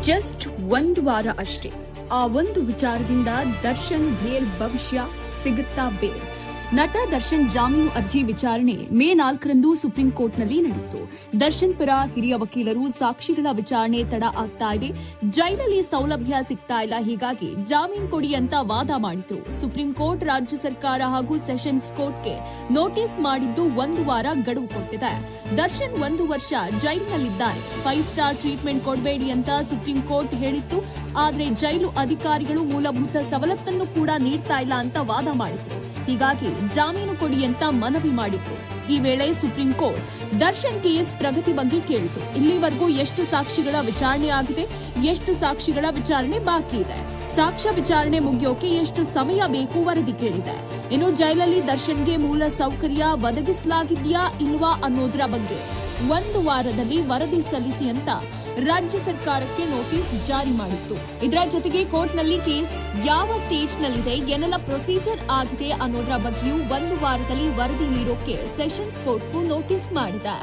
Just ಒಂದು ವಾರ ಅಷ್ಟೇ. ಆ ಒಂದು ವಿಚಾರದಿಂದ ದರ್ಶನ್ ಬೇಲ್ ಭವಿಷ್ಯ ಸಿಗುತ್ತಾ ಬೇಲ್. ನಟ ದರ್ಶನ್ ಜಾಮೀನು ಅರ್ಜಿ ವಿಚಾರಣೆ ಮೇ 4ರಂದು ಸುಪ್ರೀಂ ಕೋರ್ಟ್ನಲ್ಲಿ ನಡೆಯಿತು. ದರ್ಶನ್ ಪರ ಹಿರಿಯ ವಕೀಲರು ಸಾಕ್ಷಿಗಳ ವಿಚಾರಣೆ ತಡ ಆಗ್ತಾ ಇದೆ, ಜೈಲಲ್ಲಿ ಸೌಲಭ್ಯ ಸಿಗ್ತಾ ಇಲ್ಲ, ಹೀಗಾಗಿ ಜಾಮೀನು ಕೊಡಿ ಅಂತ ವಾದ ಮಾಡಿದ್ರು. ಸುಪ್ರೀಂ ಕೋರ್ಟ್ ರಾಜ್ಯ ಸರ್ಕಾರ ಹಾಗೂ ಸೆಷನ್ಸ್ ಕೋರ್ಟ್ಗೆ ನೋಟಿಸ್ ಮಾಡಿದ್ದು 1 ವಾರ ಗಡುವು ಕೊಟ್ಟಿದೆ. ದರ್ಶನ್ 1 ವರ್ಷ ಜೈಲಿನಲ್ಲಿದ್ದಾರೆ. 5 ಸ್ಟಾರ್ ಟ್ರೀಟ್ಮೆಂಟ್ ಕೊಡಬೇಡಿ ಅಂತ ಸುಪ್ರೀಂ ಕೋರ್ಟ್ ಹೇಳಿತ್ತು. ಆದ್ರೆ ಜೈಲು ಅಧಿಕಾರಿಗಳು ಮೂಲಭೂತ ಸವಲತ್ತನ್ನು ಕೂಡ ನೀಡ್ತಾ ಇಲ್ಲ ಅಂತ ವಾದ ಮಾಡಿದ್ರು. ಹೀಗಾಗಿ ಜಾಮೀನು ಕೊಡಿ ಅಂತ ಮನವಿ ಮಾಡಿದ್ರು. ಈ ವೇಳೆ ಸುಪ್ರೀಂ ಕೋರ್ಟ್ ದರ್ಶನ್ ಕೇಸ್ ಪ್ರಗತಿ ಬಗ್ಗೆ ಕೇಳಿತು. ಇಲ್ಲಿವರೆಗೂ ಎಷ್ಟು ಸಾಕ್ಷಿಗಳ ವಿಚಾರಣೆ ಆಗಿದೆ, ಎಷ್ಟು ಸಾಕ್ಷಿಗಳ ವಿಚಾರಣೆ ಬಾಕಿ ಇದೆ, ಸಾಕ್ಷ್ಯ ವಿಚಾರಣೆ ಮುಗಿಯೋಕೆ ಎಷ್ಟು ಸಮಯ ಬೇಕು ವರದಿ ಕೇಳಿದೆ. ಇನ್ನು ಜೈಲಲ್ಲಿ ದರ್ಶನ್ಗೆ ಮೂಲ ಸೌಕರ್ಯ ಒದಗಿಸಲಾಗಿದೆಯಾ ಇಲ್ವಾ ಅನ್ನೋದರ ಬಗ್ಗೆ 1 ವಾರದಲ್ಲಿ ವರದಿ ಸಲ್ಲಿಸಿ ಅಂತ ರಾಜ್ಯ ಸರ್ಕಾರಕ್ಕೆ ನೋಟಿಸ್ ಜಾರಿ ಮಾಡಿತ್ತು. ಇದರ ಜೊತೆಗೆ ಕೋರ್ಟ್ನಲ್ಲಿ ಕೇಸ್ ಯಾವ ಸ್ಟೇಜ್ನಲ್ಲಿದೆ, ಏನೆಲ್ಲ ಪ್ರೊಸೀಜರ್ ಆಗಿದೆ ಅನ್ನೋದರ ಬಗ್ಗೆಯೂ 1 ವಾರದಲ್ಲಿ ವರದಿ ನೀಡೋಕೆ ಸೆಷನ್ಸ್ ಕೋರ್ಟ್ಗೂ ನೋಟಿಸ್ ಮಾಡಿದೆ.